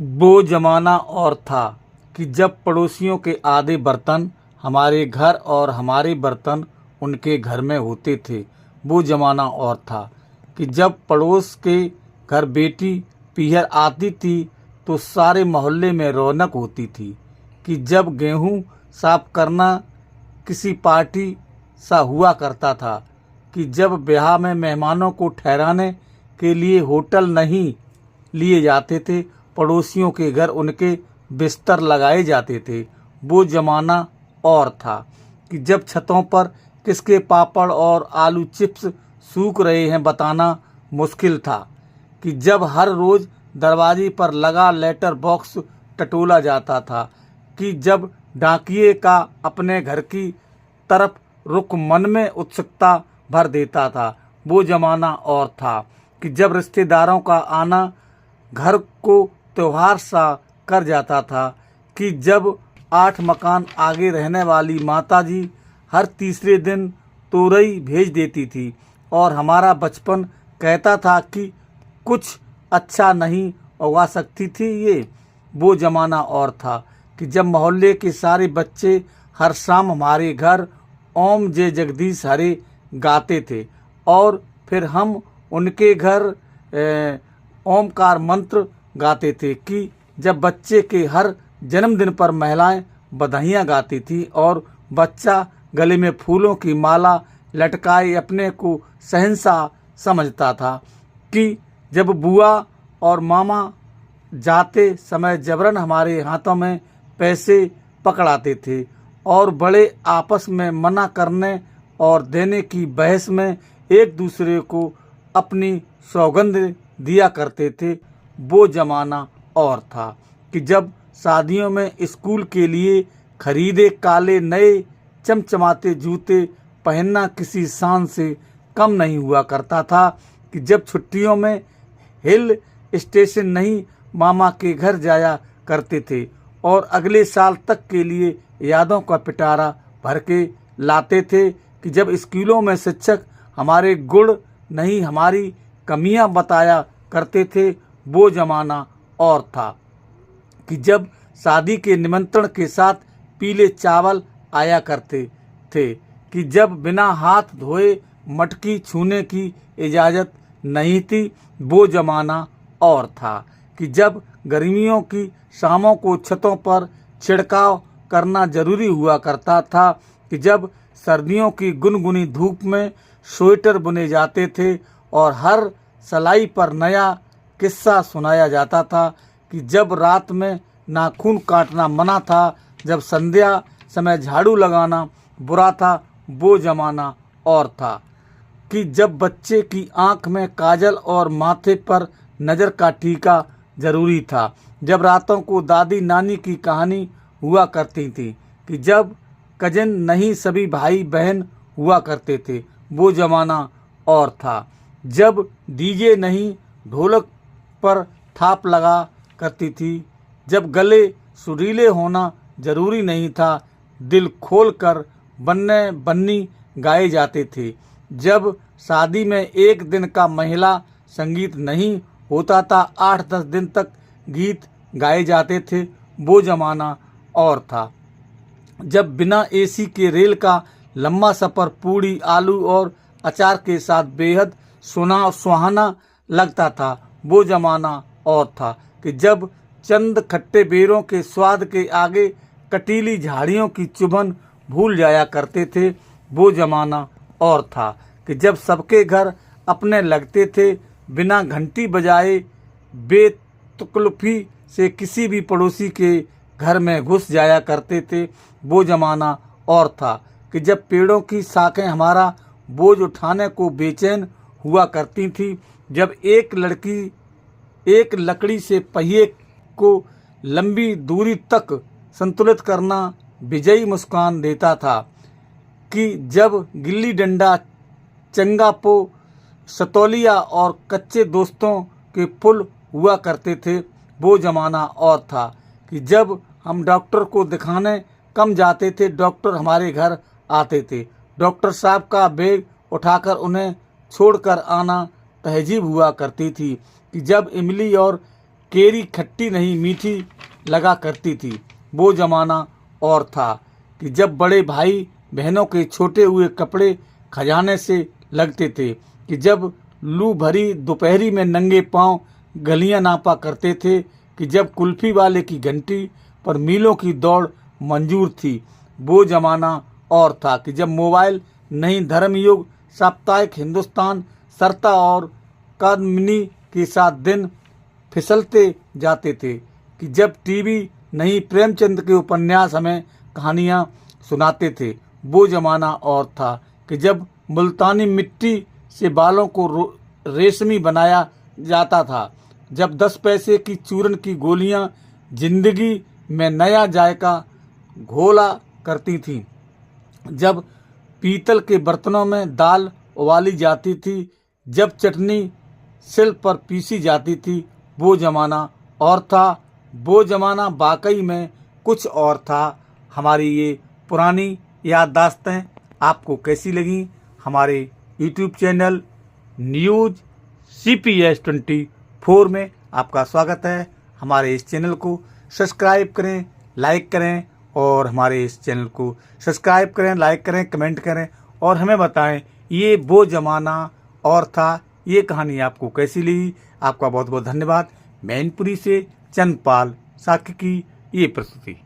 वो जमाना और था कि जब पड़ोसियों के आधे बर्तन हमारे घर और हमारे बर्तन उनके घर में होते थे। वो जमाना और था कि जब पड़ोस के घर बेटी पीहर आती थी तो सारे मोहल्ले में रौनक होती थी। कि जब गेहूं साफ करना किसी पार्टी सा हुआ करता था। कि जब ब्याह में मेहमानों को ठहराने के लिए होटल नहीं लिए जाते थे, पड़ोसियों के घर उनके बिस्तर लगाए जाते थे। वो जमाना और था कि जब छतों पर किसके पापड़ और आलू चिप्स सूख रहे हैं बताना मुश्किल था। कि जब हर रोज दरवाजे पर लगा लेटर बॉक्स टटोला जाता था। कि जब डाकिये का अपने घर की तरफ रुख मन में उत्सुकता भर देता था। वो जमाना और था कि जब रिश्तेदारों का आना घर को त्योहार सा कर जाता था। कि जब 8 मकान आगे रहने वाली माताजी हर तीसरे दिन तोरई भेज देती थी और हमारा बचपन कहता था कि कुछ अच्छा नहीं उगा सकती थी ये। वो जमाना और था कि जब मोहल्ले के सारे बच्चे हर शाम हमारे घर ओम जय जगदीश हरे गाते थे और फिर हम उनके घर ओमकार मंत्र गाते थे। कि जब बच्चे के हर जन्मदिन पर महिलाएं बधाइयाँ गाती थी और बच्चा गले में फूलों की माला लटकाए अपने को शहंशाह समझता था। कि जब बुआ और मामा जाते समय जबरन हमारे हाथों में पैसे पकड़ाते थे और बड़े आपस में मना करने और देने की बहस में एक दूसरे को अपनी सौगंध दिया करते थे। वो जमाना और था कि जब शादियों में स्कूल के लिए खरीदे काले नए चमचमाते जूते पहनना किसी शान से कम नहीं हुआ करता था। कि जब छुट्टियों में हिल स्टेशन नहीं मामा के घर जाया करते थे और अगले साल तक के लिए यादों का पिटारा भर के लाते थे। कि जब स्कूलों में शिक्षक हमारे गुण नहीं हमारी कमियां बताया करते थे। वो जमाना और था कि जब शादी के निमंत्रण के साथ पीले चावल आया करते थे। कि जब बिना हाथ धोए मटकी छूने की इजाज़त नहीं थी। वो जमाना और था कि जब गर्मियों की शामों को छतों पर छिड़काव करना जरूरी हुआ करता था। कि जब सर्दियों की गुनगुनी धूप में स्वेटर बुने जाते थे और हर सलाई पर नया किस्सा सुनाया जाता था। कि जब रात में नाखून काटना मना था, जब संध्या समय झाड़ू लगाना बुरा था। वो जमाना और था कि जब बच्चे की आंख में काजल और माथे पर नज़र का टीका जरूरी था। जब रातों को दादी नानी की कहानी हुआ करती थी। कि जब कजिन नहीं सभी भाई बहन हुआ करते थे। वो जमाना और था जब डीजे नहीं ढोलक पर थाप लगा करती थी। जब गले सुरीले होना जरूरी नहीं था, दिल खोल कर बन्ने बन्नी गाए जाते थे। जब शादी में एक दिन का महिला संगीत नहीं होता था, 8-10 दिन तक गीत गाए जाते थे। वो जमाना और था जब बिना एसी के रेल का लंबा सफ़र पूड़ी आलू और अचार के साथ बेहद सुहाना लगता था। वो जमाना और था कि जब चंद खट्टे बेरों के स्वाद के आगे कटीली झाड़ियों की चुभन भूल जाया करते थे। वो जमाना और था कि जब सबके घर अपने लगते थे, बिना घंटी बजाए बेतकल्लुफ़ी से किसी भी पड़ोसी के घर में घुस जाया करते थे। वो जमाना और था कि जब पेड़ों की शाखें हमारा बोझ उठाने को बेचैन हुआ करती थी। जब एक लकड़ी से पहिए को लंबी दूरी तक संतुलित करना विजयी मुस्कान देता था। कि जब गिल्ली डंडा चंगापो सतौलिया और कच्चे दोस्तों के पुल हुआ करते थे। वो जमाना और था कि जब हम डॉक्टर को दिखाने कम जाते थे, डॉक्टर हमारे घर आते थे। डॉक्टर साहब का बैग उठाकर उन्हें छोड़कर आना तहजीब हुआ करती थी। कि जब इमली और केरी खट्टी नहीं मीठी लगा करती थी। वो जमाना और था कि जब बड़े भाई बहनों के छोटे हुए कपड़े खजाने से लगते थे, कि जब लू भरी दोपहरी में नंगे पांव गलियां नापा करते थे, कि जब कुल्फी वाले की घंटी पर मीलों की दौड़ मंजूर थी। वो जमाना और था कि जब मोबाइल नहीं धर्मयुग साप्ताहिक हिंदुस्तान सरता और कादमिनी के साथ दिन फिसलते जाते थे, कि जब टीवी नहीं प्रेमचंद के उपन्यास हमें कहानियाँ सुनाते थे। वो जमाना और था कि जब मुल्तानी मिट्टी से बालों को रेशमी बनाया जाता था, जब 10 पैसे की चूरन की गोलियां जिंदगी में नया जायका घोला करती थीं, जब पीतल के बर्तनों में दाल उबाली जाती थी, जब चटनी सिल पर पीसी जाती थी। वो जमाना और था। वो जमाना वाकई में कुछ और था। हमारी ये पुरानी याददाश्तें आपको कैसी लगी? हमारे YouTube चैनल न्यूज़ CPS 24 में आपका स्वागत है। हमारे इस चैनल को सब्सक्राइब करें, लाइक करें, और हमारे इस चैनल को सब्सक्राइब करें, लाइक करें, कमेंट करें, और हमें बताएं ये वो जमाना और था, ये कहानी आपको कैसी लगी। आपका बहुत बहुत धन्यवाद। मैनपुरी से चंद्रपाल साक्य की ये प्रस्तुति।